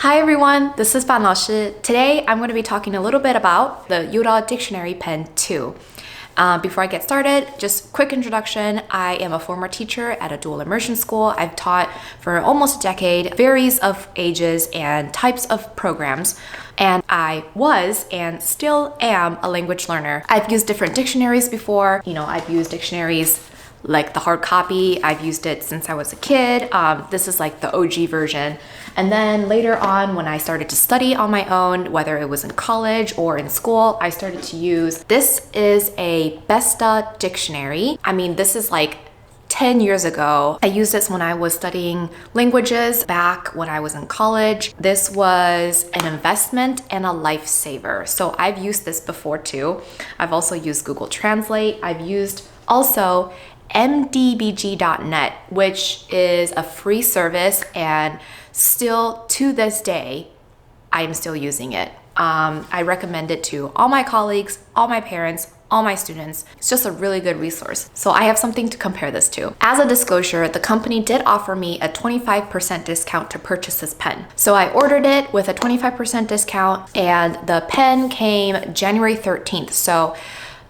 Hi everyone, this is Ban 老师. Today I'm going to be talking a little bit about the YouDao Dictionary Pen 2. Before I get started, just quick introduction. I am a former teacher at a dual immersion school. I've taught for almost a decade, varies of ages and types of programs. And I was and still am a language learner. I've used different dictionaries before. I've used dictionaries like the hard copy. I've used it since I was a kid. This is like the OG version. And then later on, when I started to study on my own, whether it was in college or in school, I started to use, this is a Besta dictionary. This is like 10 years ago. I used this when I was studying languages back when I was in college. This was an investment and a lifesaver. So I've used this before too. I've also used Google Translate. I've used also mdbg.net, which is a free service, and still to this day, I am still using it. I recommend it to all my colleagues, all my parents, all my students. It's just a really good resource. So I have something to compare this to. As a disclosure, the company did offer me a 25% discount to purchase this pen. So I ordered it with a 25% discount, and the pen came January 13th. So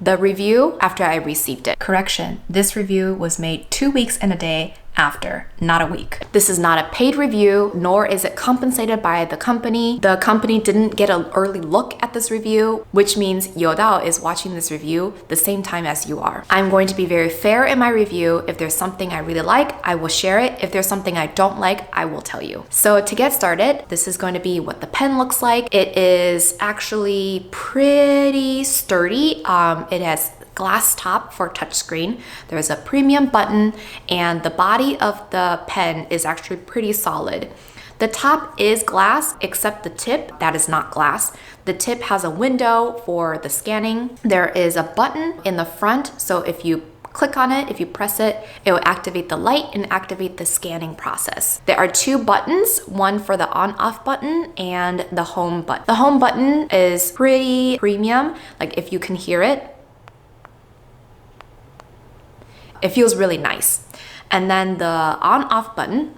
the review after I received it. Correction, this review was made 2 weeks and a day after, not a week. This is not a paid review, nor is it compensated by the company. The company didn't get an early look at this review, which means YouDao is watching this review the same time as you are. I'm going to be very fair in my review. If there's something I really like, I will share it. If there's something I don't like, I will tell you. So to get started, this is going to be what the pen looks like. It is actually pretty sturdy. It has glass top for touchscreen. There's a premium button, and the body of the pen is actually pretty solid. The top is glass, except the tip, that is not glass. The tip has a window for the scanning. There is a button in the front, so if you click on it, if you press it, it will activate the light and activate the scanning process. There are two buttons, one for the on-off button and the home button. The home button is pretty premium, like if you can hear it, it feels really nice. And then the on-off button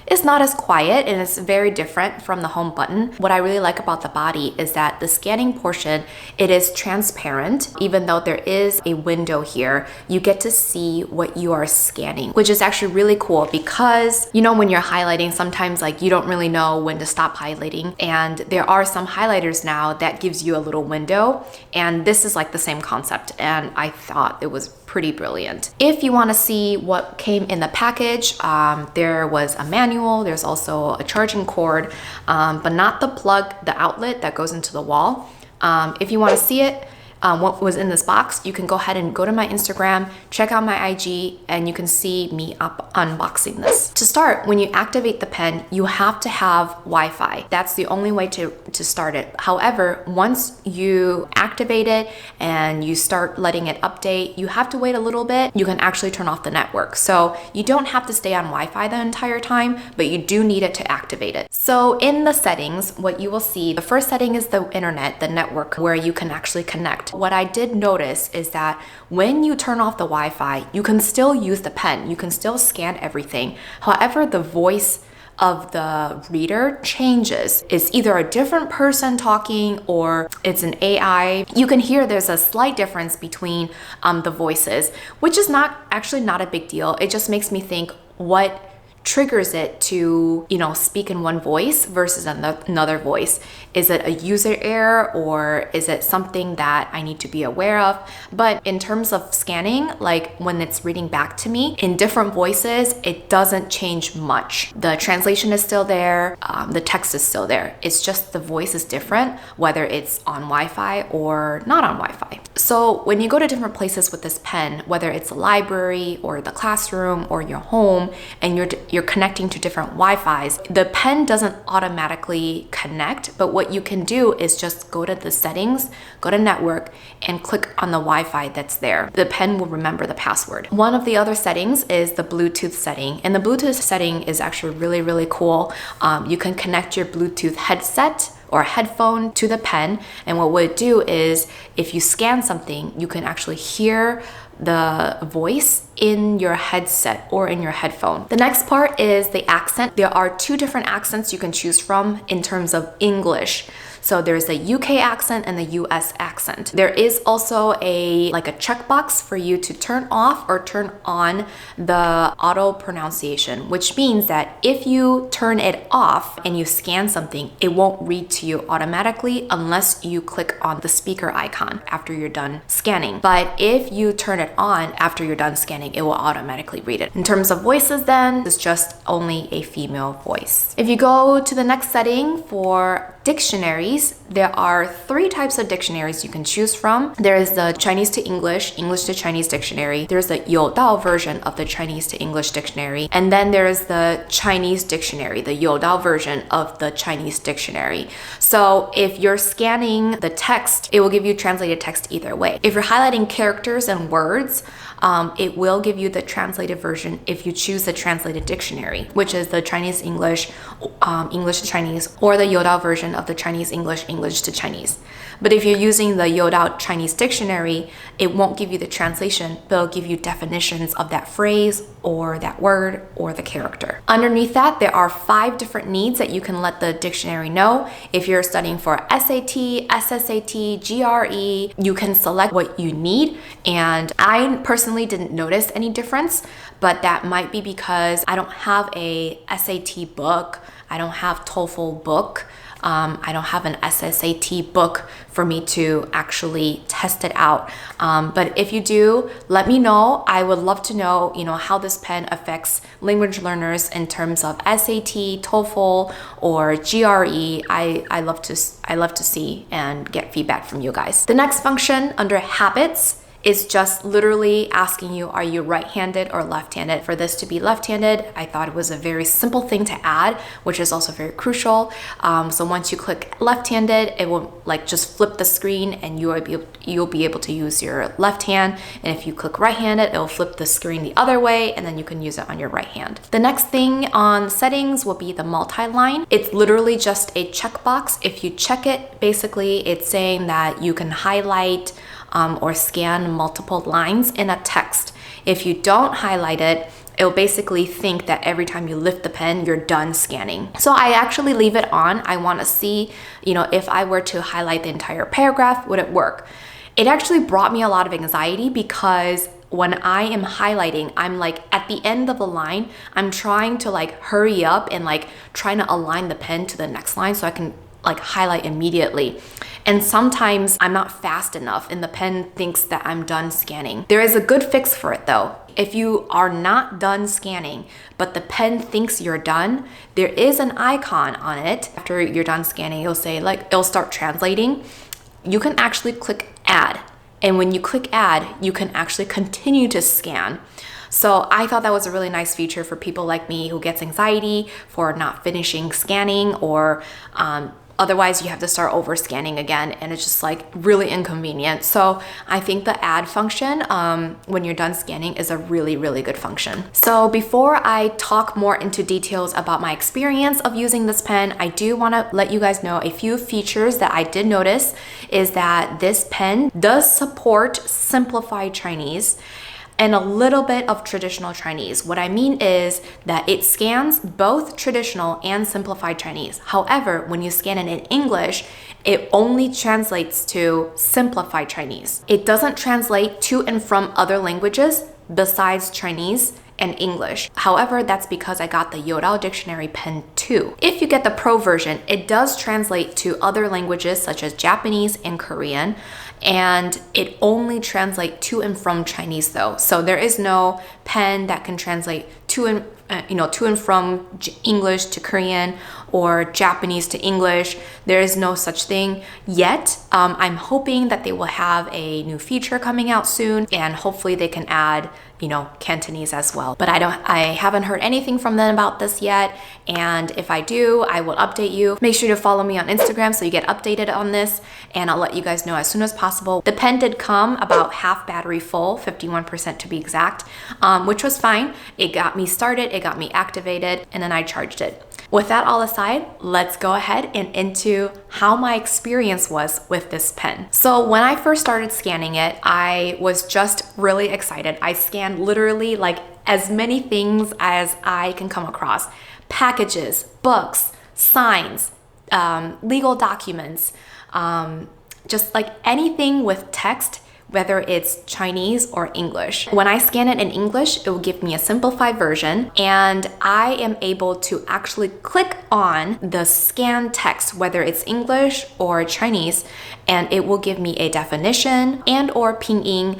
is not as quiet, and it's very different from the home button. What I really like about the body is that the scanning portion, it is transparent. Even though there is a window here, you get to see what you are scanning, which is actually really cool because, when you're highlighting, sometimes like you don't really know when to stop highlighting. And there are some highlighters now that gives you a little window, and this is like the same concept. And I thought it was pretty brilliant. If you want to see what came in the package, there was a manual, there's also a charging cord, but not the plug, the outlet that goes into the wall. If you want to see it, what was in this box, you can go ahead and go to my Instagram, check out my IG, and you can see me unboxing this. To start, when you activate the pen, you have to have Wi-Fi. That's the only way to start it. However, once you activate it and you start letting it update, you have to wait a little bit. You can actually turn off the network. So you don't have to stay on Wi-Fi the entire time, but you do need it to activate it. So in the settings, what you will see, the first setting is the internet, the network, where you can actually connect. What I did notice is that when you turn off the Wi-Fi, you can still use the pen. You can still scan everything. However, the voice of the reader changes. It's either a different person talking or it's an AI. You can hear there's a slight difference between the voices, which is not a big deal. It just makes me think, what triggers it to, speak in one voice versus another voice? Is it a user error, or is it something that I need to be aware of? But in terms of scanning, like when it's reading back to me in different voices, it doesn't change much. The translation is still there, the text is still there. It's just the voice is different, whether it's on Wi-Fi or not on Wi-Fi. So when you go to different places with this pen, whether it's a library or the classroom or your home, and you're connecting to different Wi-Fis, the pen doesn't automatically connect, but what you can do is just go to the settings, go to network, and click on the Wi-Fi that's there. The pen will remember the password. One of the other settings is the Bluetooth setting, and the Bluetooth setting is actually really, really cool. You can connect your Bluetooth headset or a headphone to the pen, and what it would do is if you scan something, you can actually hear the voice in your headset or in your headphone. The next part is the accent. There are two different accents you can choose from in terms of English. So there's the UK accent and the US accent. There is also a checkbox for you to turn off or turn on the auto pronunciation, which means that if you turn it off and you scan something, it won't read to you automatically unless you click on the speaker icon after you're done scanning. But if you turn it on after you're done scanning, it will automatically read it. In terms of voices then, it's just only a female voice. If you go to the next setting for dictionaries, there are 3 types of dictionaries you can choose from. There is the Chinese to English, English to Chinese dictionary. There's the YouDao version of the Chinese to English dictionary. And then there's the Chinese dictionary, the YouDao version of the Chinese dictionary. So if you're scanning the text, it will give you translated text either way. If you're highlighting characters and words, it will give you the translated version if you choose the translated dictionary, which is the Chinese English, English to Chinese, or the YouDao version of the Chinese English, English to Chinese. But if you're using the YouDao Chinese dictionary, it won't give you the translation, but it'll give you definitions of that phrase or that word or the character. Underneath that, there are 5 different needs that you can let the dictionary know. If you're studying for SAT, SSAT, GRE, you can select what you need. And I personally didn't notice any difference, but that might be because I don't have a SAT book, I don't have TOEFL book, I don't have an SSAT book for me to actually test it out. But if you do, let me know. I would love to know, how this pen affects language learners in terms of SAT, TOEFL, or GRE. I love to see and get feedback from you guys. The next function under habits is just literally asking you, are you right-handed or left-handed? For this to be left-handed, I thought it was a very simple thing to add, which is also very crucial. So once you click left-handed, it will just flip the screen and you'll be able to use your left hand. And if you click right-handed, it will flip the screen the other way and then you can use it on your right hand. The next thing on settings will be the multi-line. It's literally just a checkbox. If you check it, basically it's saying that you can highlight or scan multiple lines in a text. If you don't highlight it, it'll basically think that every time you lift the pen, you're done scanning. So I actually leave it on. I want to see, if I were to highlight the entire paragraph, would it work? It actually brought me a lot of anxiety because when I am highlighting, I'm at the end of the line, I'm trying to hurry up and trying to align the pen to the next line so I can highlight immediately. And sometimes I'm not fast enough and the pen thinks that I'm done scanning. There is a good fix for it though. If you are not done scanning, but the pen thinks you're done, there is an icon on it. After you're done scanning, it'll say it'll start translating. You can actually click add. And when you click add, you can actually continue to scan. So I thought that was a really nice feature for people like me who gets anxiety for not finishing scanning, or otherwise you have to start over scanning again and it's just really inconvenient. So I think the add function when you're done scanning is a really, really good function. So before I talk more into details about my experience of using this pen, I do want to let you guys know a few features that I did notice is that this pen does support Simplified Chinese and a little bit of traditional Chinese. What I mean is that it scans both traditional and simplified Chinese. However, when you scan it in English, it only translates to simplified Chinese. It doesn't translate to and from other languages besides Chinese and English. However, that's because I got the YouDao Dictionary Pen 2. If you get the Pro version, it does translate to other languages such as Japanese and Korean, and it only translates to and from Chinese though. So there is no pen that can translate to and from English to Korean or Japanese to English. There is no such thing yet. I'm hoping that they will have a new feature coming out soon, and hopefully they can add Cantonese as well. But I haven't heard anything from them about this yet. And if I do, I will update you. Make sure to follow me on Instagram so you get updated on this, and I'll let you guys know as soon as possible. The pen did come about half battery full, 51% to be exact, which was fine. It got me started, it got me activated, and then I charged it. With that all aside, let's go ahead and into how my experience was with this pen. So when I first started scanning it, I was just really excited. I scanned literally like as many things as I can come across. Packages, books, signs, legal documents, just like anything with text, whether it's Chinese or English. When I scan it in English, it will give me a simplified version, and I am able to actually click on the scanned text, whether it's English or Chinese, and it will give me a definition and or pinyin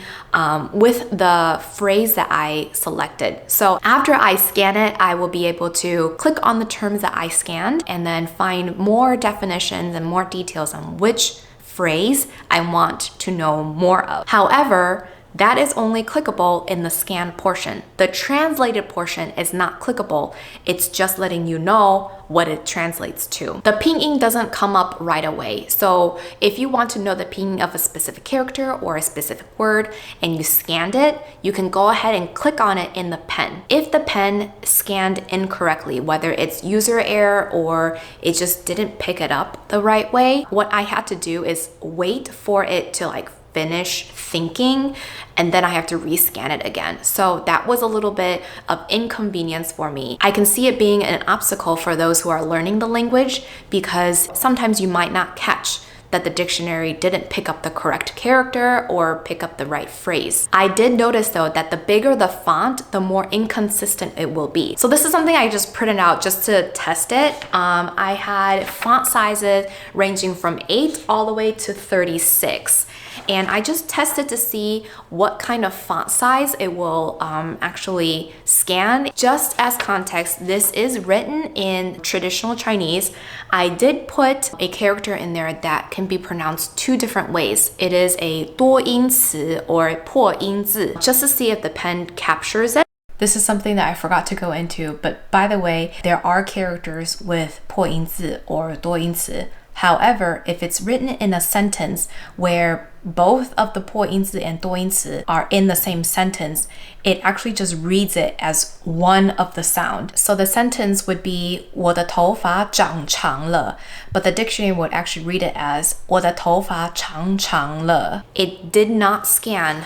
with the phrase that I selected. So after I scan it, I will be able to click on the terms that I scanned and then find more definitions and more details on which phrase I want to know more of. However, that is only clickable in the scanned portion. The translated portion is not clickable. It's just letting you know what it translates to. The pinyin doesn't come up right away. So if you want to know the pinyin of a specific character or a specific word and you scanned it, you can go ahead and click on it in the pen. If the pen scanned incorrectly, whether it's user error or it just didn't pick it up the right way, what I had to do is wait for it to like finish thinking, and then I have to rescan it again. So that was a little bit of inconvenience for me. I can see it being an obstacle for those who are learning the language, because sometimes you might not catch that the dictionary didn't pick up the correct character or pick up the right phrase. I did notice though that the bigger the font, the more inconsistent it will be. So this is something I just printed out just to test it. I had font sizes ranging from 8 all the way to 36. And I just tested to see what kind of font size it will actually scan. Just as context, this is written in traditional Chinese. I did put a character in there that can be pronounced 2 different ways. It is a 多音词 or 破音字, just to see if the pen captures it. This is something that I forgot to go into, but by the way, there are characters with 破音字 or 多音词. However, if it's written in a sentence where both of the 破音字 and 多音词 are in the same sentence, it actually just reads it as one of the sound. So the sentence would be 我的头发长长了, but the dictionary would actually read it as 我的头发长长了. It did not scan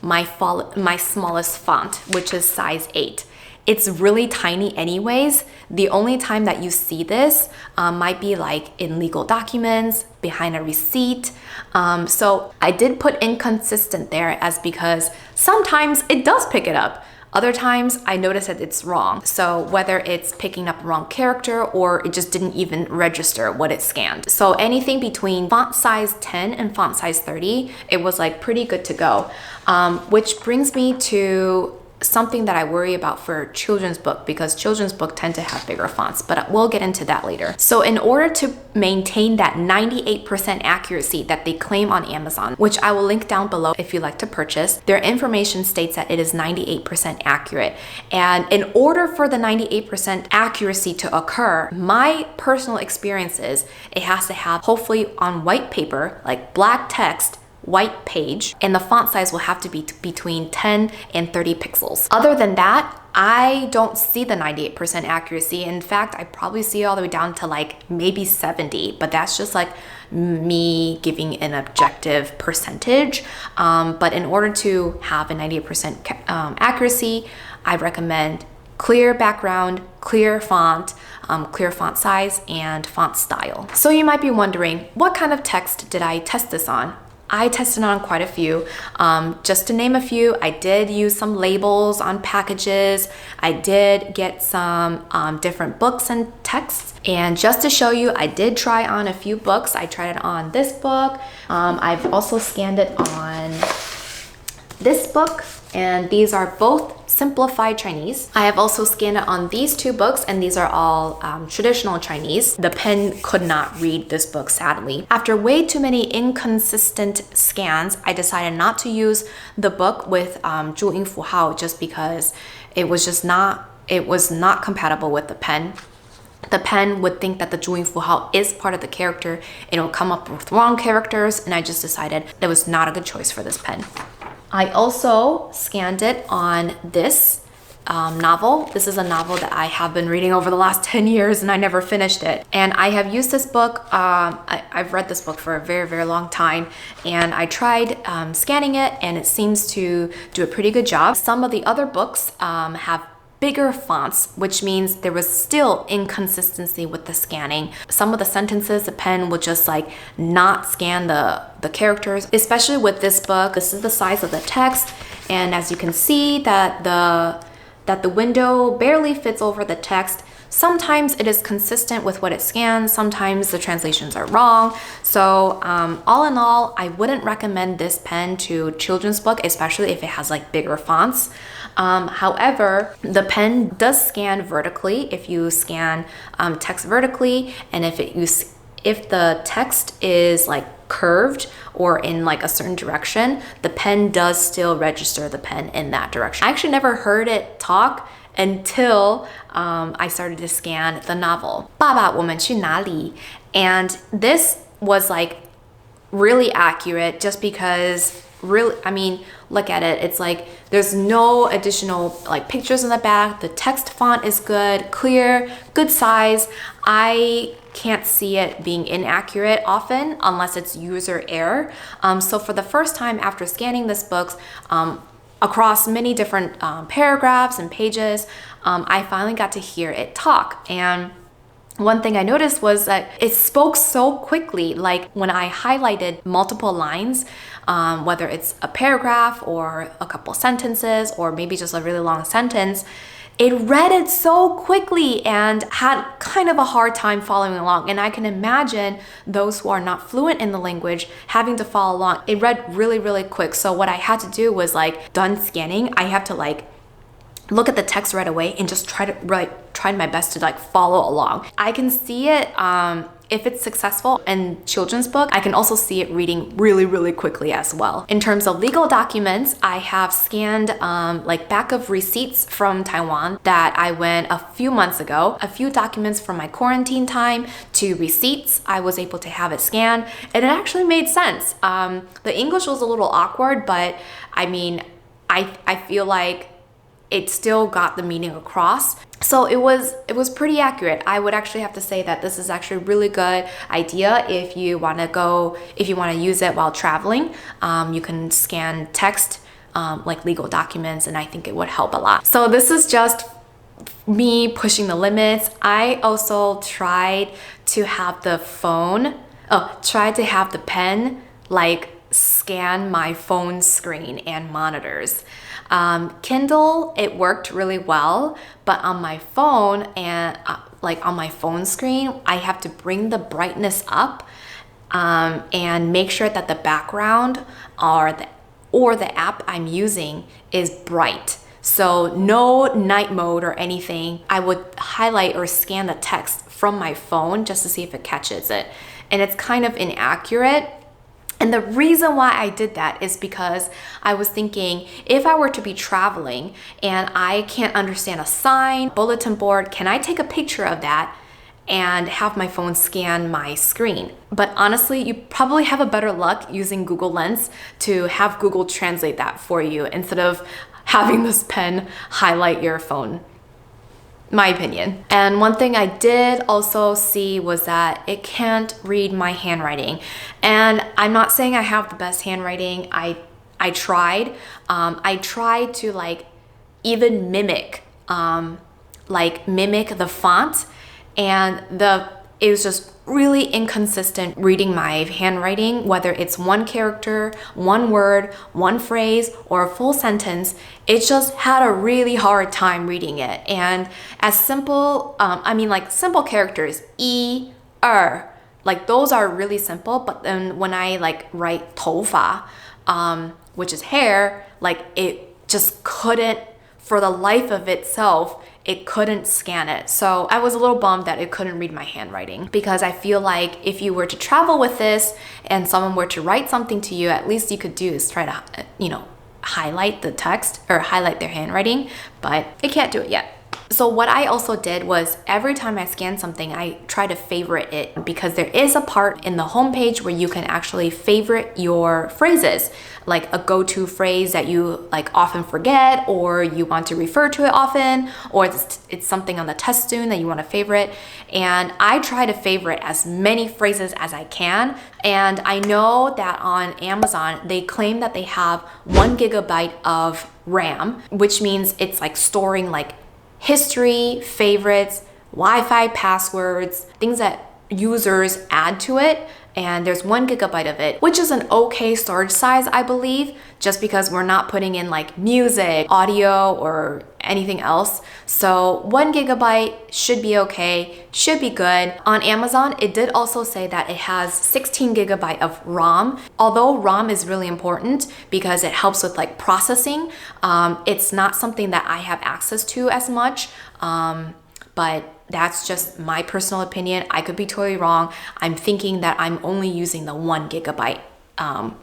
my smallest font, which is size 8. It's really tiny anyways. The only time that you see this might be like in legal documents, behind a receipt. So I did put inconsistent there as because sometimes it does pick it up. Other times I notice that it's wrong. So whether it's picking up wrong character or it just didn't even register what it scanned. So anything between font size 10 and font size 30, it was like pretty good to go. Which brings me to something that I worry about for children's book, because children's book tend to have bigger fonts, but we'll get into that later. So in order to maintain that 98% accuracy that they claim on Amazon, which I will link down below if you like to purchase, their information states that it is 98% accurate. And in order for the 98% accuracy to occur, my personal experience is it has to have, hopefully on white paper, like black text, white page, and the font size will have to be between 10 and 30 pixels. Other than that, I don't see the 98% accuracy. In fact, I probably see it all the way down to like maybe 70, but that's just like me giving an objective percentage. But in order to have a 98% accuracy, I recommend clear background, clear font size, and font style. So you might be wondering, what kind of text did I test this on? I tested on quite a few. Just to name a few, I did use some labels on packages. I did get some different books and texts. And just to show you, I did try on a few books. I tried it on this book. I've also scanned it on this book, and these are both Simplified Chinese. I have also scanned it on these 2 books, and these are all traditional Chinese. The pen could not read this book, sadly. After way too many inconsistent scans, I decided not to use the book with 注音符号 just because it was not compatible with the pen. The pen would think that the 注音符号 is part of the character, and it will come up with wrong characters, and I just decided it was not a good choice for this pen. I also scanned it on this novel. This is a novel that I have been reading over the last 10 years and I never finished it. And I have used this book, I've read this book for a very, very long time, and I tried scanning it and it seems to do a pretty good job. Some of the other books have bigger fonts, which means there was still inconsistency with the scanning. Some of the sentences, the pen would just like not scan the characters. Especially with this book, this is the size of the text, and as you can see that the window barely fits over the text. Sometimes it is consistent with what it scans, sometimes the translations are wrong. So all in all, I wouldn't recommend this pen to children's book, especially if it has like bigger fonts. However, the pen does scan vertically if you scan text vertically, and if the text is like curved or in like a certain direction, the pen does still register the pen in that direction. I actually never heard it talk until I started to scan the novel 爸爸我们去哪里? And this was like really accurate just because really, I mean, look at it. It's like there's no additional like pictures in the back. The text font is good, clear, good size. I can't see it being inaccurate often unless it's user error. So for the first time after scanning this book, across many different paragraphs and pages, I finally got to hear it talk. And one thing I noticed was that it spoke so quickly. Like when I highlighted multiple lines, whether it's a paragraph or a couple sentences or maybe just a really long sentence, it read it so quickly and had kind of a hard time following along. And I can imagine those who are not fluent in the language having to follow along. It read really, really quick. So what I had to do was like done scanning, I have to like look at the text right away and just try my best to like follow along. I can see it if it's successful in children's book. I can also see it reading really, really quickly as well. In terms of legal documents, I have scanned like back of receipts from Taiwan that I went a few months ago. A few documents from my quarantine time to receipts, I was able to have it scanned, and it actually made sense. The English was a little awkward, but I mean, I feel like it still got the meaning across. So it was pretty accurate. I would actually have to say that this is actually a really good idea if you want to use it while traveling. You can scan text like legal documents, and I think it would help a lot. So this is just me pushing the limits. I also tried to have the pen like scan my phone screen and monitors. Kindle, it worked really well, but on my phone and like on my phone screen, I have to bring the brightness up and make sure that the background or the app I'm using is bright. So no night mode or anything. I would highlight or scan the text from my phone just to see if it catches it. And it's kind of inaccurate. And the reason why I did that is because I was thinking, if I were to be traveling and I can't understand a sign, bulletin board, can I take a picture of that and have my phone scan my screen? But honestly, you probably have a better luck using Google Lens to have Google translate that for you instead of having this pen highlight your phone. My opinion. And one thing I did also see was that it can't read my handwriting. And I'm not saying I have the best handwriting. I tried. I tried to like even mimic the font, and it was just really inconsistent reading my handwriting, whether it's one character, one word, one phrase, or a full sentence. It just had a really hard time reading it. And as simple, simple characters, 一, 二, like those are really simple, but then when I like write 头发, which is hair, like it just couldn't, for the life of itself, it couldn't scan it. So I was a little bummed that it couldn't read my handwriting, because I feel like if you were to travel with this and someone were to write something to you, at least you could do is try to, highlight the text or highlight their handwriting, but it can't do it yet. So what I also did was every time I scan something, I try to favorite it, because there is a part in the homepage where you can actually favorite your phrases, like a go-to phrase that you like often forget, or you want to refer to it often, or it's something on the test soon that you want to favorite. And I try to favorite as many phrases as I can. And I know that on Amazon, they claim that they have 1 gigabyte of RAM, which means it's like storing like history, favorites, Wi-Fi passwords, things that users add to it. And there's 1 gigabyte of it, which is an okay storage size, I believe, just because we're not putting in like music, audio, or anything else. So 1 gigabyte should be okay, should be good. On Amazon, it did also say that it has 16 gigabyte of ROM. Although ROM is really important because it helps with like processing, it's not something that I have access to as much, but that's just my personal opinion. I could be totally wrong. I'm thinking that I'm only using the 1 gigabyte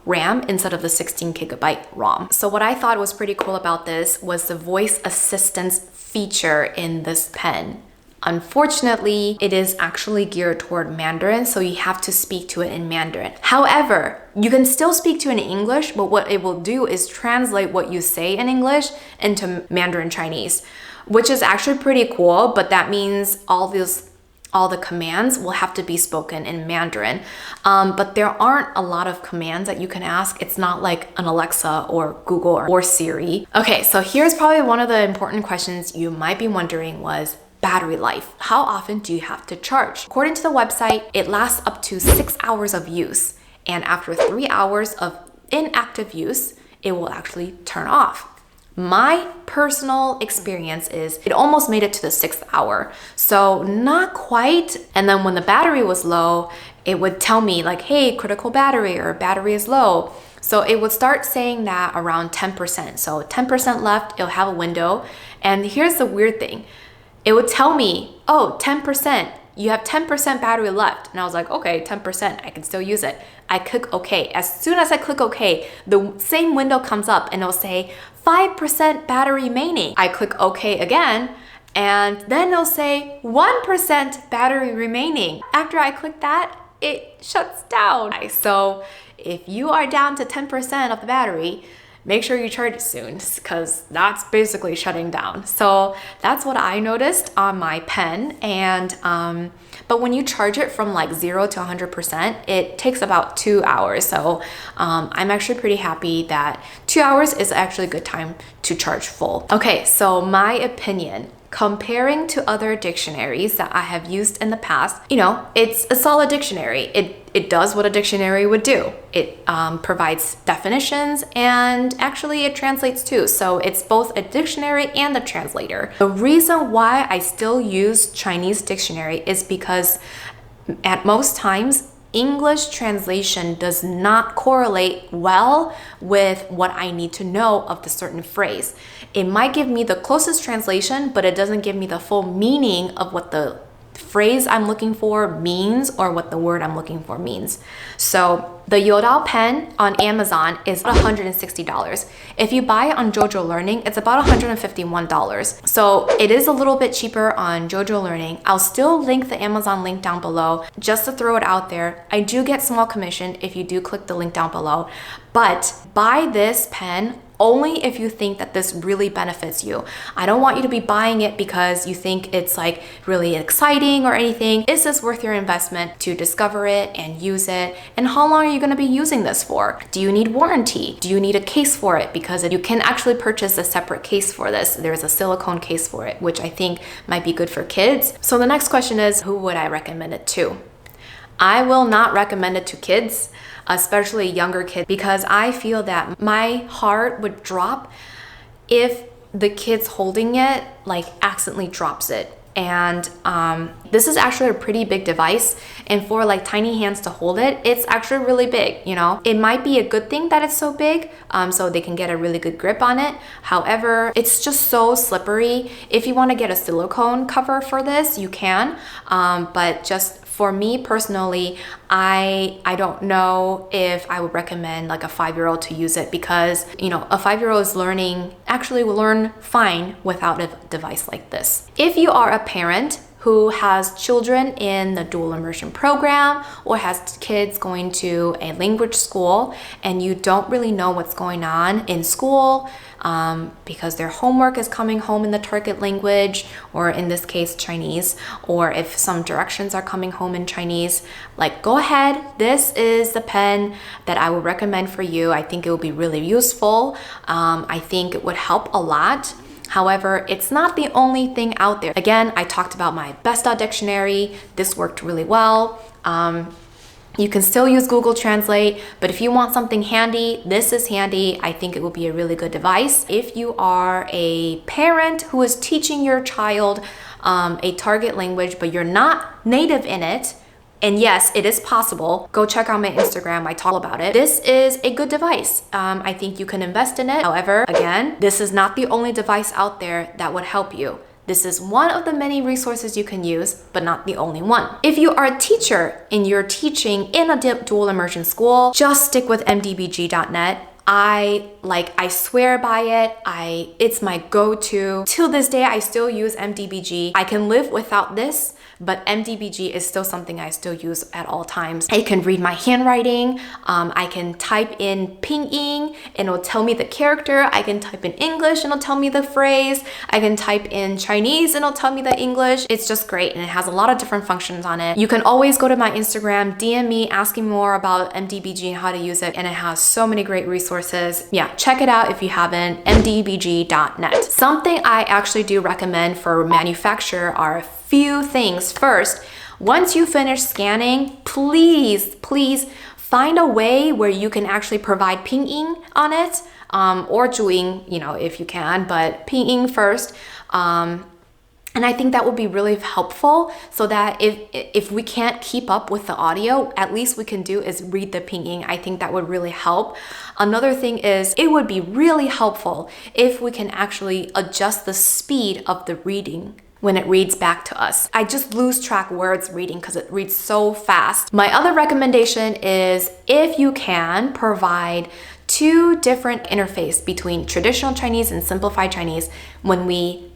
RAM instead of the 16 gigabyte ROM. So what I thought was pretty cool about this was the voice assistance feature in this pen. Unfortunately, it is actually geared toward Mandarin, so you have to speak to it in Mandarin. However, you can still speak to it in English, but what it will do is translate what you say in English into Mandarin Chinese, which is actually pretty cool, but that means all the commands will have to be spoken in Mandarin. But there aren't a lot of commands that you can ask. It's not like an Alexa or Google or Siri. Okay, so here's probably one of the important questions you might be wondering was battery life. How often do you have to charge? According to the website, it lasts up to 6 hours of use. And after 3 hours of inactive use, it will actually turn off. My personal experience is it almost made it to the 6th hour, so not quite. And then when the battery was low, it would tell me like, hey, critical battery, or battery is low. So it would start saying that around 10%. So 10% left, it'll have a window. And here's the weird thing. It would tell me, oh, 10%, you have 10% battery left. And I was like, okay, 10%, I can still use it. I click okay. As soon as I click okay, the same window comes up and it'll say 5% battery remaining. I click okay again, and then it'll say 1% battery remaining. After I click that, it shuts down. So if you are down to 10% of the battery, make sure you charge it soon, because that's basically shutting down. So that's what I noticed on my pen. And but when you charge it from like 0 to 100%, it takes about 2 hours. So I'm actually pretty happy that 2 hours is actually a good time to charge full. Okay, so my opinion, comparing to other dictionaries that I have used in the past, you know, it's a solid dictionary. It does what a dictionary would do. It provides definitions, and actually it translates too. So it's both a dictionary and a translator. The reason why I still use Chinese dictionary is because at most times, English translation does not correlate well with what I need to know of the certain phrase. It might give me the closest translation, but it doesn't give me the full meaning of what the phrase I'm looking for means, or what the word I'm looking for means. So the YouDao Pen on Amazon is $160. If you buy it on Jojo Learning, it's about $151. So it is a little bit cheaper on Jojo Learning. I'll still link the Amazon link down below just to throw it out there. I do get small commission if you do click the link down below, but buy this pen only if you think that this really benefits you. I don't want you to be buying it because you think it's like really exciting or anything. Is this worth your investment to discover it and use it? And how long are you going to be using this for? Do you need warranty? Do you need a case for it? Because you can actually purchase a separate case for this. There's a silicone case for it, which I think might be good for kids. So the next question is, who would I recommend it to? I will not recommend it to kids, especially younger kids, because I feel that my heart would drop if the kid's holding it like accidentally drops it. And this is actually a pretty big device, and for like tiny hands to hold it, it's actually really big, you know. It might be a good thing that it's so big, so they can get a really good grip on it. However, it's just so slippery. If you want to get a silicone cover for this, you can, but just For me personally, I don't know if I would recommend like a 5-year-old to use it because, you know, a 5-year-old is actually will learn fine without a device like this. If you are a parent who has children in the dual immersion program or has kids going to a language school and you don't really know what's going on in school because their homework is coming home in the target language, or in this case Chinese, or if some directions are coming home in Chinese, like go ahead, this is the pen that I would recommend for you. I think it will be really useful. I think it would help a lot. However, it's not the only thing out there. Again, I talked about my Besta dictionary. This worked really well. You can still use Google Translate, but if you want something handy, this is handy. I think it will be a really good device. If you are a parent who is teaching your child a target language, but you're not native in it, and yes, it is possible. Go check out my Instagram, I talk about it. This is a good device. I think you can invest in it. However, again, this is not the only device out there that would help you. This is one of the many resources you can use, but not the only one. If you are a teacher and you're teaching in a dual immersion school, just stick with mdbg.net. I swear by it. It's my go-to. Till this day, I still use MDBG. I can live without this, but MDBG is still something I still use at all times. I can read my handwriting. I can type in pinyin and it'll tell me the character. I can type in English and it'll tell me the phrase. I can type in Chinese and it'll tell me the English. It's just great and it has a lot of different functions on it. You can always go to my Instagram, DM me, asking more about MDBG and how to use it, and it has so many great resources. Yeah, check it out if you haven't, mdbg.net. Something I actually do recommend for manufacturer are a few things. First, once you finish scanning, please find a way where you can actually provide pinyin on it, or zhuyin, you know, if you can, but pinyin first. And I think that would be really helpful so that if we can't keep up with the audio, at least we can do is read the pinyin. I think that would really help. Another thing is it would be really helpful if we can actually adjust the speed of the reading when it reads back to us. I just lose track words reading because it reads so fast. My other recommendation is if you can provide 2 different interface between traditional Chinese and simplified Chinese when we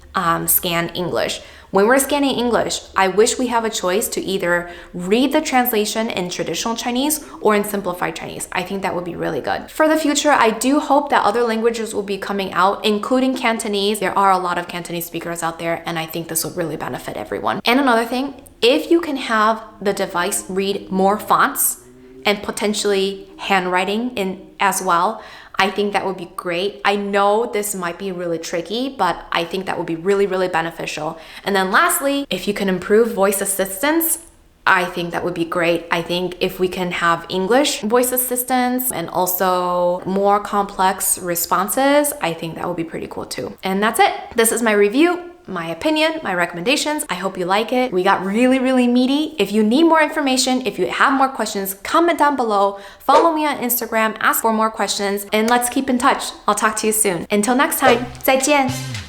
scan English. When we're scanning English, I wish we have a choice to either read the translation in traditional Chinese or in simplified Chinese. I think that would be really good. For the future, I do hope that other languages will be coming out, including Cantonese. There are a lot of Cantonese speakers out there, and I think this will really benefit everyone. And another thing, if you can have the device read more fonts and potentially handwriting in as well, I think that would be great. I know this might be really tricky, but I think that would be really, really beneficial. And then lastly, if you can improve voice assistance, I think that would be great. I think if we can have English voice assistance and also more complex responses, I think that would be pretty cool too. And that's it. This is my review, my opinion, my recommendations. I hope you like it. We got really, really meaty. If you need more information, if you have more questions, comment down below. Follow me on Instagram, ask for more questions, and let's keep in touch. I'll talk to you soon. Until next time, 再见.